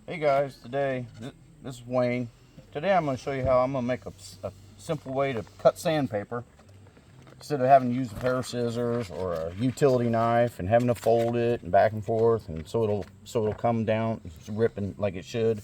Hey guys, this is Wayne. Today I'm going to show you how I'm going to make a simple way to cut sandpaper instead of having to use a pair of scissors or a utility knife and having to fold it and back and forth, and so it'll come down, it's ripping like it should.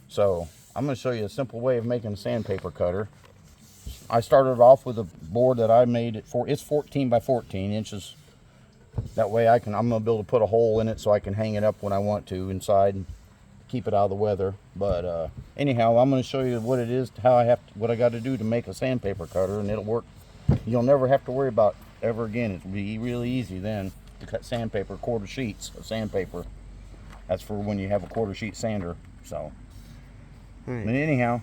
So I'm going to show you a simple way of making a sandpaper cutter. I started off with a board that I made it's 14 by 14 inches. That way I'm going to be able to put a hole in it so I can hang it up when I want to inside and keep it out of the weather. But anyhow, I'm going to show you what it is, what I got to do to make a sandpaper cutter, and it'll work. You'll never have to worry about ever again. It'll be really easy then to cut sandpaper, quarter sheets of sandpaper. That's for when you have a quarter sheet sander. So, but anyhow,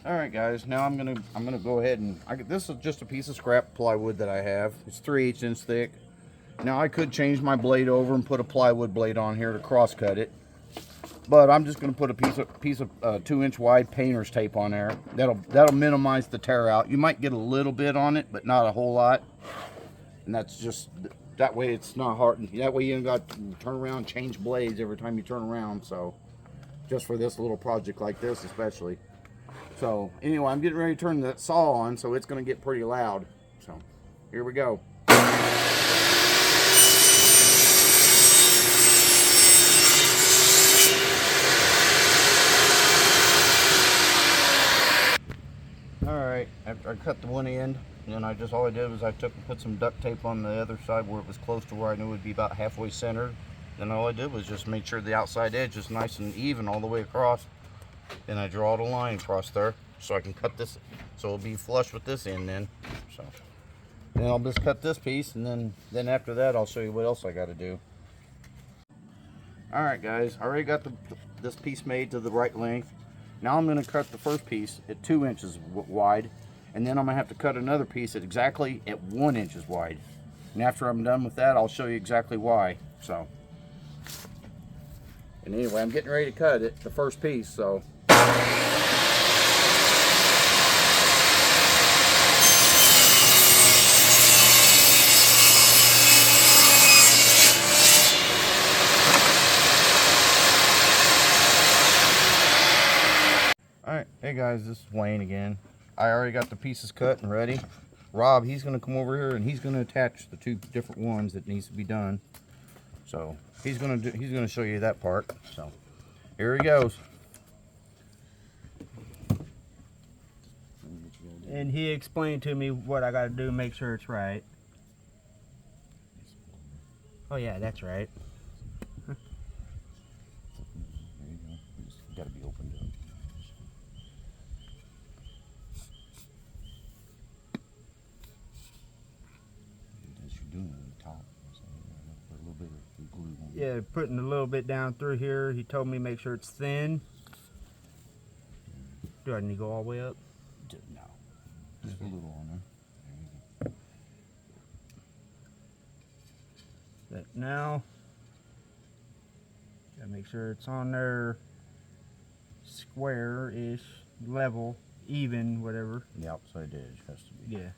all right, guys. Now I'm gonna go ahead and this is just a piece of scrap plywood that I have. It's 3/8 inch thick. Now I could change my blade over and put a plywood blade on here to cross cut it, but I'm just going to put a piece of 2-inch wide painter's tape on there. That'll minimize the tear out. You might get a little bit on it, but not a whole lot. And that's just that way it's not hard. That way you don't got to turn around and change blades every time you turn around. So just for this little project like this especially. So anyway, I'm getting ready to turn the saw on, so it's going to get pretty loud. So here we go. Alright, after I cut the one end, then all I did was I took and put some duct tape on the other side where it was close to where I knew it would be about halfway centered. Then all I did was just make sure the outside edge is nice and even all the way across. Then I draw the line across there so I can cut this, so it'll be flush with this end then. So then I'll just cut this piece, and then after that I'll show you what else I got to do. Alright guys, I already got this piece made to the right length. Now I'm going to cut the first piece at 2 inches wide, and then I'm going to have to cut another piece exactly at 1 inch wide. And after I'm done with that, I'll show you exactly why. So, and anyway, I'm getting ready to cut it, the first piece. So. Alright, hey guys, this is Wayne again. I already got the pieces cut and ready. Rob, he's going to come over here and he's going to attach the two different ones that needs to be done. So he's going to show you that part. So here he goes. And he explained to me what I got to do to make sure it's right. Oh yeah, that's right. There you go. It's got to be opened up. Yeah, putting a little bit down through here. He told me make sure it's thin. Do I need to go all the way up? No, just a little on there. There you go. But now, gotta make sure it's on there square-ish, level, even, whatever. The outside edge has to be. Yeah.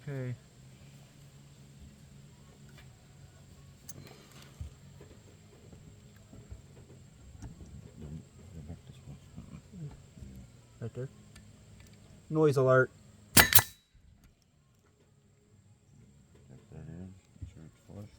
Okay. Right there. Noise alert. Check that in. Make sure it's flush.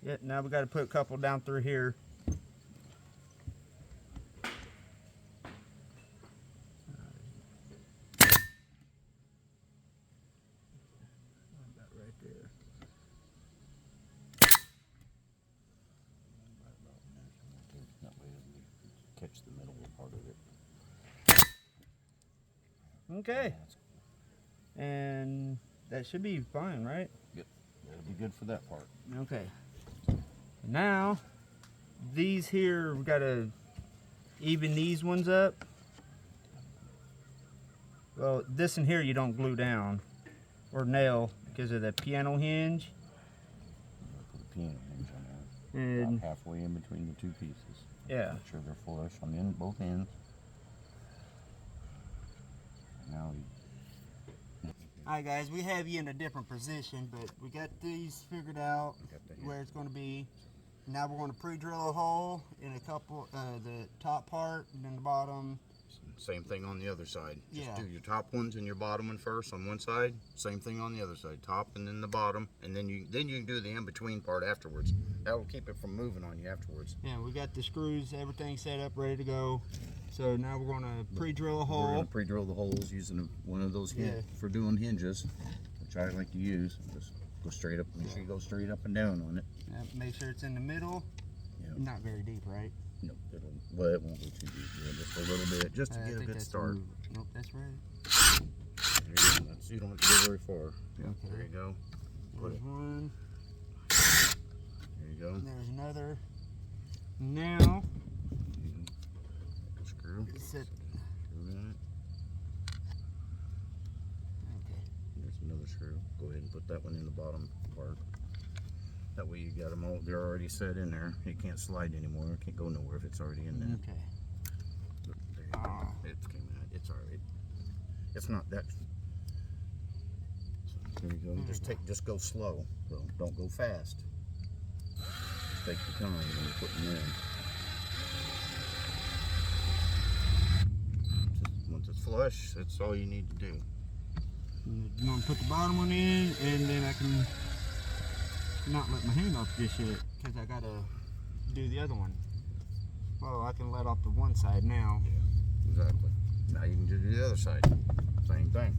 Yeah, now we got to put a couple down through here. Right there. That way it'll catch the middle part of it. Okay. And that should be fine, right? Yep. That'll be good for that part. Okay. Now these here, we gotta even these ones up. Well, this in here you don't glue down or nail because of the piano hinge. Put a piano hinge on there. And About halfway in between the two pieces. yeah. Make sure they're flush on both ends. Now Alright guys, we have you in a different position, but we got these figured out where it's going to be. Now we're going to pre-drill a hole in a couple, the top part and then the bottom. same thing on the other side. Just Yeah. do your top ones and your bottom one first on one side. Same thing on the other side. Top and then the bottom, and then you can do the in-between part afterwards. That will keep it from moving on you afterwards. Yeah, we got the screws, everything set up, ready to go. So now we're going to pre-drill a We're hole. going to pre-drill the holes using one of those for doing hinges, which I like to use. Just go straight up. Make sure you go straight up and down on it. Yeah, make sure it's in the middle. Yep. Not very deep, right? No, it won't go too deep. Yeah, just a little bit, just to get a good start. Nope, that's right. There you go. You don't have to go very far. Yeah, Okay. there you go. There's one. There you go. And there's another. Now, Screw. set. Screw in it. Okay. There's another screw. Go ahead and put that one in the bottom part. That way you got them all, they're already set in there. It can't slide anymore. It can't go nowhere if it's already in there. Okay. Look, there you go. It came out. It's alright. It's not that. So there you go. Just go slow. Don't go fast. Just take your time when you're putting them in. Once it's flush, that's all you need to do. You want to put the bottom one in, and then I can not let my hand off just yet, because I gotta do the other one. Well, I can let off the one side now. Yeah, exactly. Now you can do the other side. Same thing.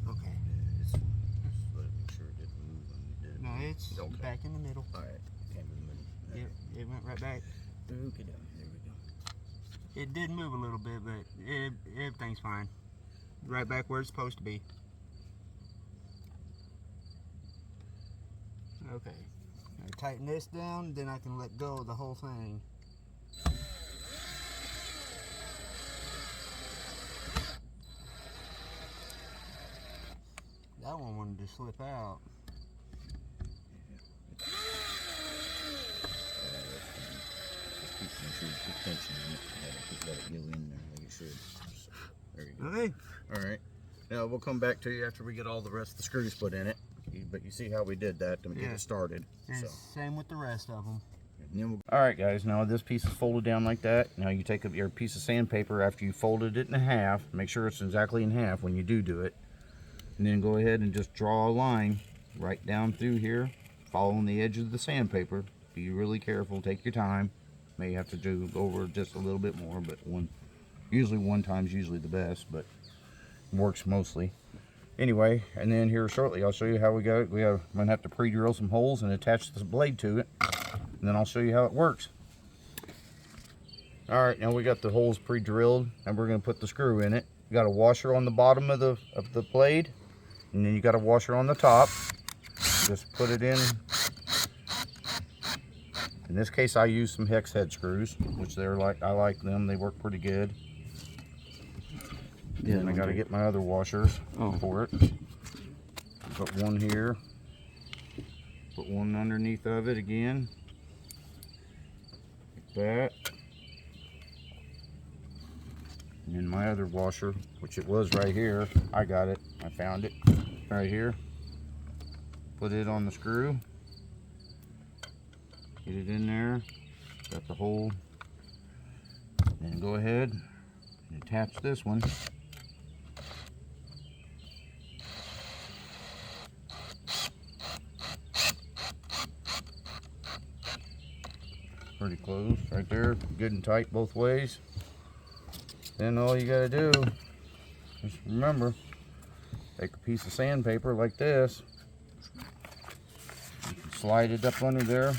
Okay. Just let me make sure it didn't move when you did it. No, it's Okay. back in the middle. Alright, came to the middle. Yep, it went right back. Okay, there we go. It did move a little bit, but everything's fine. Right back where it's supposed to be. Okay. Now tighten this down, then I can let go of the whole thing. That one wanted to slip out. Just keep some sure you put tension in it. Just let it go in there like it should. So, there you go. Okay. Alright. Now we'll come back to you after we get all the rest of the screws put in it. But you see how we did that to get it started. And So. same with the rest of them. Alright guys, now this piece is folded down like that. Now you take up your piece of sandpaper after you folded it in half. Make sure it's exactly in half when you do it. And then go ahead and just draw a line right down through here, following the edge of the sandpaper. Be really careful, take your time. May have to do over just a little bit more, but usually one time's usually the best, but works mostly. Anyway, and then here shortly I'll show you how we go. I'm gonna have to pre-drill some holes and attach this blade to it, and then I'll show you how it works. All right, now we got the holes pre-drilled, and we're gonna put the screw in it. You got a washer on the bottom of the blade, and then you got a washer on the top. Just put it in. In this case, I use some hex head screws, which I like them. They work pretty good. Yeah, and I got to get my other washers for it. Put one here. Put one underneath of it again. Like that. And then my other washer, which it was right here. I got it. I found it right here. Put it on the screw. Get it in there. Got the hole. And go ahead and attach this one. Pretty close right there, good and tight both ways. Then all you gotta do, just remember, take a piece of sandpaper like this, you can slide it up under there.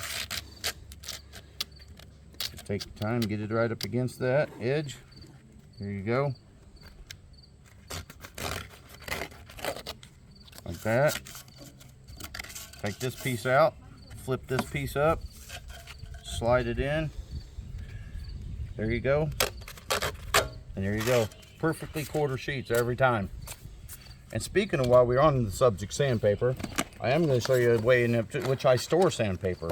Just take your time, get it right up against that edge. There you go. that. Take this piece out, flip this piece up, slide it in. There you go. And there you go. Perfectly quarter sheets every time. And speaking of, while we're on the subject sandpaper, I am going to show you a way in which I store sandpaper.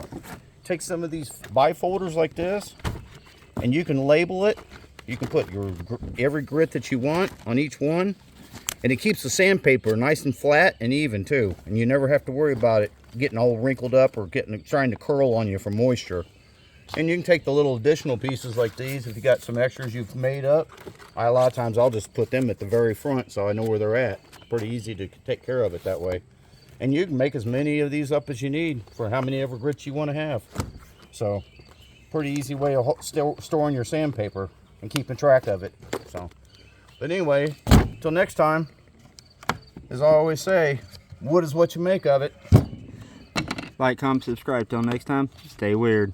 Take some of these bifolders like this, and you can label it. You can put every grit that you want on each one, and it keeps the sandpaper nice and flat and even too. And you never have to worry about it getting all wrinkled up or trying to curl on you from moisture. And you can take the little additional pieces like these if you got some extras you've made up. A lot of times I'll just put them at the very front so I know where they're at. Pretty easy to take care of it that way. And you can make as many of these up as you need for how many ever grits you want to have. So pretty easy way of storing your sandpaper and keeping track of it. So, but anyway, until next time, as I always say, wood is what you make of it. Like, comment, subscribe. Till next time, stay weird.